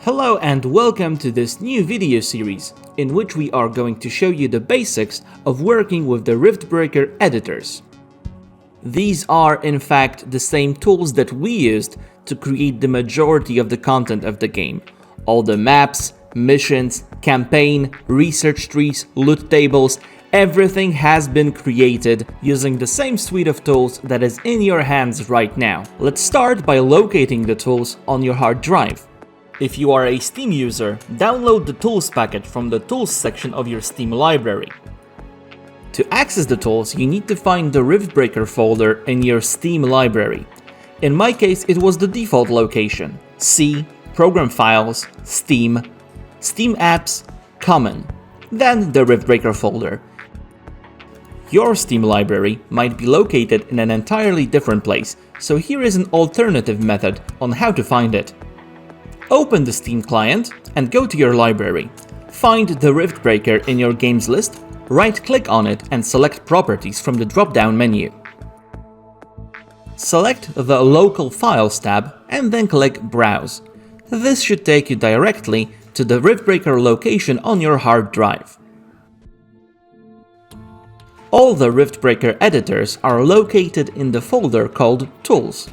Hello and welcome to this new video series, in which we are going to show you the basics of working with the Riftbreaker editors. These are in fact the same tools that we used to create the majority of the content of the game. All the maps, missions, campaign, research trees, loot tables, everything has been created using the same suite of tools that is in your hands right now. Let's start by locating the tools on your hard drive. If you are a Steam user, download the tools package from the tools section of your Steam library. To access the tools, you need to find the Riftbreaker folder in your Steam library. In my case, it was the default location: C, Program Files, Steam, Steam Apps, Common, then the Riftbreaker folder. Your Steam library might be located in an entirely different place, so here is an alternative method on how to find it. Open the Steam client and go to your library. Find the Riftbreaker in your games list, right-click on it and select Properties from the drop-down menu. Select the Local Files tab and then click Browse. This should take you directly to the Riftbreaker location on your hard drive. All the Riftbreaker editors are located in the folder called Tools.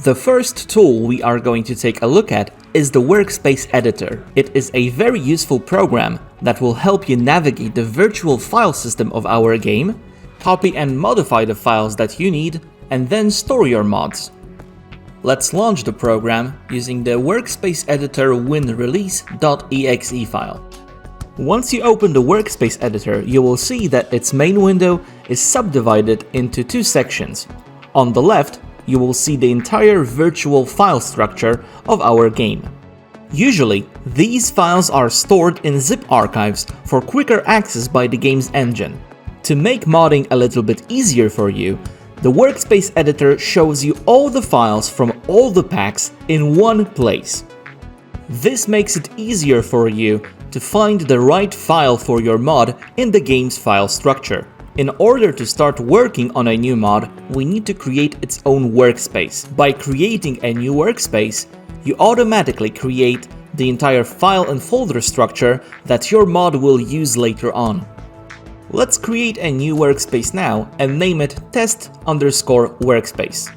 The first tool we are going to take a look at is the Workspace Editor. It is a very useful program that will help you navigate the virtual file system of our game, copy and modify the files that you need, and then store your mods. Let's launch the program using the Workspace Editor winrelease.exe file. Once you open the Workspace Editor, you will see that its main window is subdivided into two sections. On the left, you will see the entire virtual file structure of our game. Usually, these files are stored in zip archives for quicker access by the game's engine. To make modding a little bit easier for you, the Workspace Editor shows you all the files from all the packs in one place. This makes it easier for you to find the right file for your mod in the game's file structure. In order to start working on a new mod, we need to create its own workspace. By creating a new workspace, you automatically create the entire file and folder structure that your mod will use later on. Let's create a new workspace now and name it test_workspace.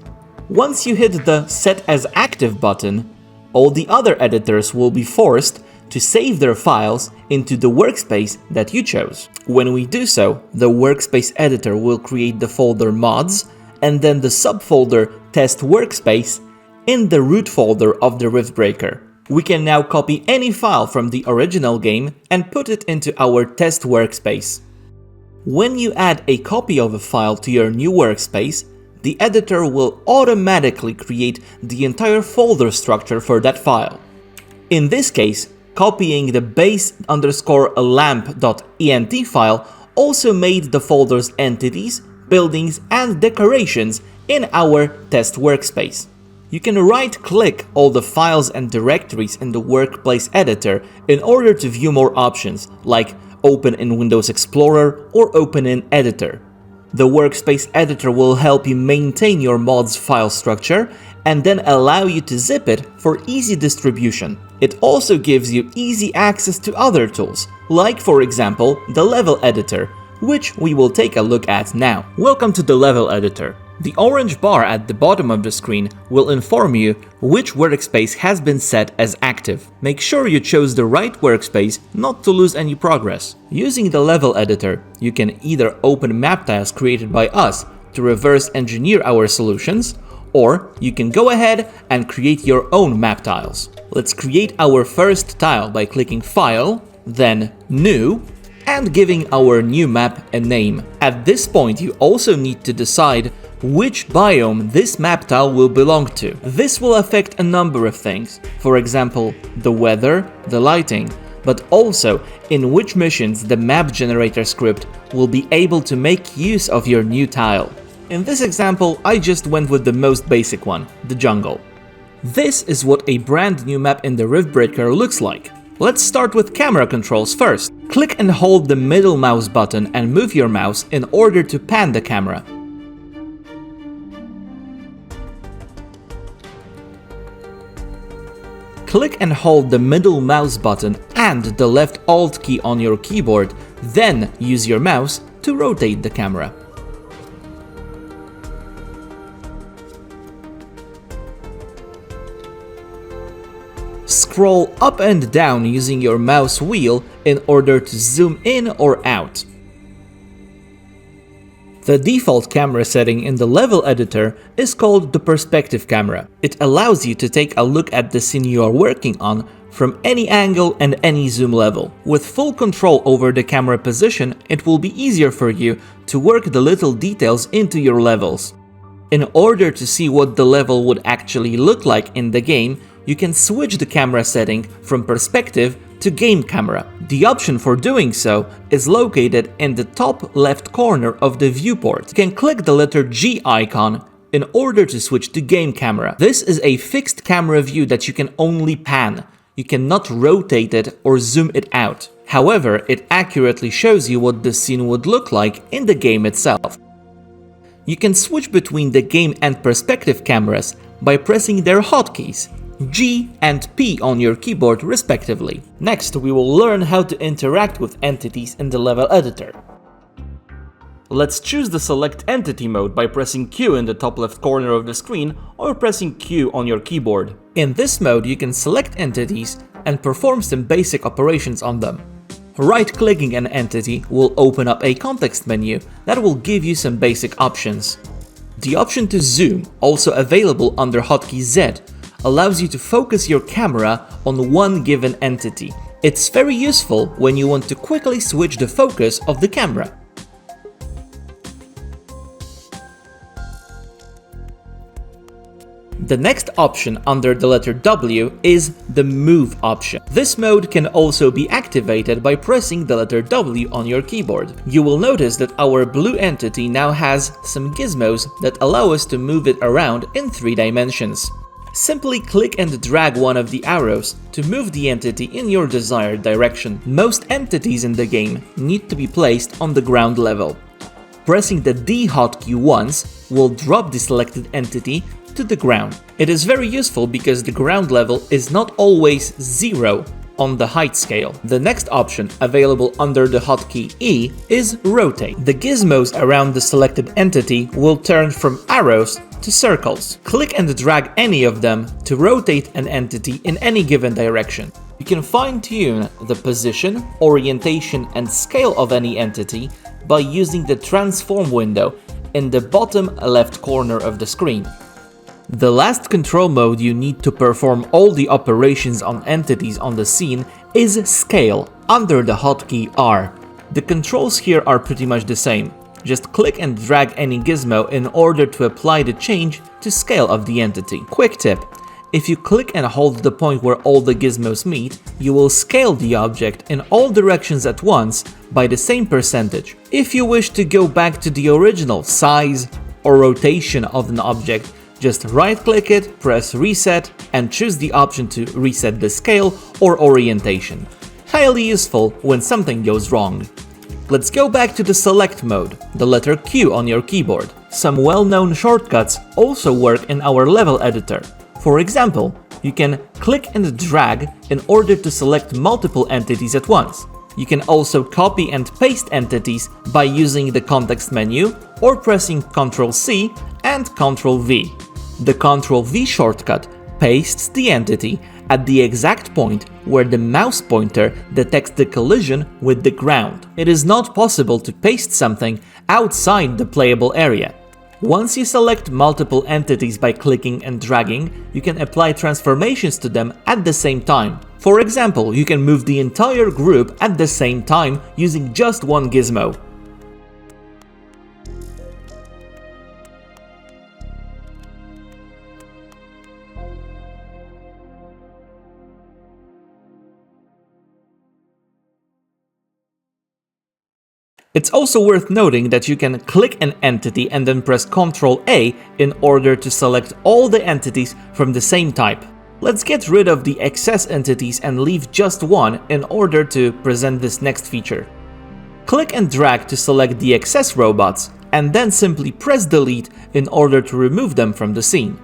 Once you hit the Set as Active button, all the other editors will be forced to save their files into the workspace that you chose. When we do so, the Workspace Editor will create the folder Mods and then the subfolder Test Workspace in the root folder of the Riftbreaker. We can now copy any file from the original game and put it into our test workspace. When you add a copy of a file to your new workspace, the editor will automatically create the entire folder structure for that file. In this case, copying the base_lamp.ent file also made the folder's entities, buildings, and decorations in our test workspace. You can right-click all the files and directories in the Workspace Editor in order to view more options, like Open in Windows Explorer or Open in Editor. The Workspace Editor will help you maintain your mod's file structure and then allow you to zip it for easy distribution. It also gives you easy access to other tools, like for example the Level Editor, which we will take a look at now. Welcome to the Level Editor. The orange bar at the bottom of the screen will inform you which workspace has been set as active. Make sure you chose the right workspace not to lose any progress. Using the Level Editor, you can either open map tiles created by us to reverse engineer our solutions, or you can go ahead and create your own map tiles. Let's create our first tile by clicking File, then New, and giving our new map a name. At this point, you also need to decide which biome this map tile will belong to. This will affect a number of things, for example, the weather, the lighting, but also in which missions the map generator script will be able to make use of your new tile. In this example, I just went with the most basic one, the jungle. This is what a brand new map in the Riftbreaker looks like. Let's start with camera controls first. Click and hold the middle mouse button and move your mouse in order to pan the camera. click and hold the middle mouse button and the left Alt key on your keyboard, then use your mouse to rotate the camera. Scroll up and down using your mouse wheel in order to zoom in or out. The default camera setting in the level editor is called the perspective camera. It allows you to take a look at the scene you are working on from any angle and any zoom level. With full control over the camera position, it will be easier for you to work the little details into your levels. In order to see what the level would actually look like in the game, you can switch the camera setting from perspective to game camera. The option for doing so is located in the top left corner of the viewport. You can click the letter G icon in order to switch to game camera. This is a fixed camera view that you can only pan. You cannot rotate it or zoom it out. However, it accurately shows you what the scene would look like in the game itself. You can switch between the game and perspective cameras by pressing their hotkeys, G and P on your keyboard respectively. Next, we will learn how to interact with entities in the level editor. Let's choose the select entity mode by pressing Q in the top left corner of the screen or pressing Q on your keyboard. In this mode, you can select entities and perform some basic operations on them. Right-clicking an entity will open up a context menu that will give you some basic options. The option to zoom, also available under hotkey Z, allows you to focus your camera on one given entity. It's very useful when you want to quickly switch the focus of the camera. The next option under the letter W is the Move option. This mode can also be activated by pressing the letter W on your keyboard. You will notice that our blue entity now has some gizmos that allow us to move it around in 3 dimensions. Simply click and drag one of the arrows to move the entity in your desired direction. Most entities in the game need to be placed on the ground level. Pressing the D hotkey once will drop the selected entity to the ground. It is very useful because the ground level is not always 0 on the height scale. The next option, available under the hotkey E, is Rotate. The gizmos around the selected entity will turn from arrows to circles. Click and drag any of them to rotate an entity in any given direction. You can fine-tune the position, orientation and scale of any entity by using the transform window in the bottom left corner of the screen. The last control mode you need to perform all the operations on entities on the scene is Scale under the hotkey R. The controls here are pretty much the same. Just click and drag any gizmo in order to apply the change to scale of the entity. Quick tip: if you click and hold the point where all the gizmos meet, you will scale the object in all directions at once by the same percentage. If you wish to go back to the original size or rotation of an object, just right-click it, press Reset, and choose the option to reset the scale or orientation. Highly useful when something goes wrong. Let's go back to the Select mode, the letter Q on your keyboard. Some well-known shortcuts also work in our level editor. For example, you can click and drag in order to select multiple entities at once. You can also copy and paste entities by using the context menu or pressing Ctrl-C and Ctrl-V. The Ctrl-V shortcut pastes the entity at the exact point where the mouse pointer detects the collision with the ground. It is not possible to paste something outside the playable area. Once you select multiple entities by clicking and dragging, you can apply transformations to them at the same time. For example, you can move the entire group at the same time using just one gizmo. It's also worth noting that you can click an entity and then press Ctrl-A in order to select all the entities from the same type. Let's get rid of the excess entities and leave just one in order to present this next feature. Click and drag to select the excess robots, and then simply press Delete in order to remove them from the scene.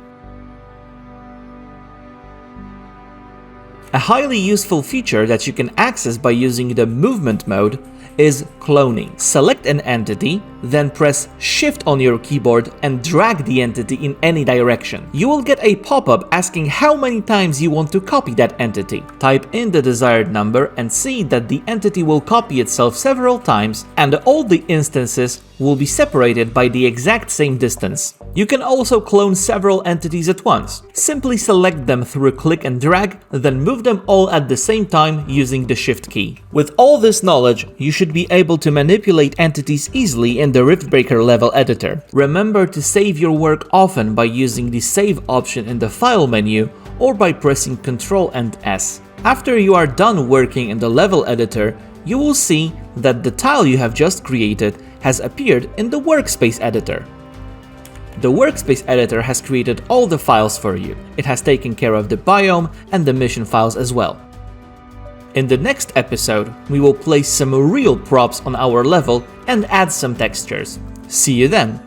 A highly useful feature that you can access by using the movement mode is cloning. Select an entity, then press Shift on your keyboard and drag the entity in any direction. You will get a pop-up asking how many times you want to copy that entity. Type in the desired number and see that the entity will copy itself several times, and all the instances will be separated by the exact same distance. You can also clone several entities at once. Simply select them through a click and drag, then move them all at the same time using the Shift key. With all this knowledge, you should be able to manipulate entities easily in the Riftbreaker level editor. Remember to save your work often by using the Save option in the File menu or by pressing Ctrl and S. After you are done working in the level editor, you will see that the tile you have just created has appeared in the Workspace Editor. The Workspace Editor has created all the files for you. It has taken care of the biome and the mission files as well. In the next episode, we will place some real props on our level and add some textures. See you then!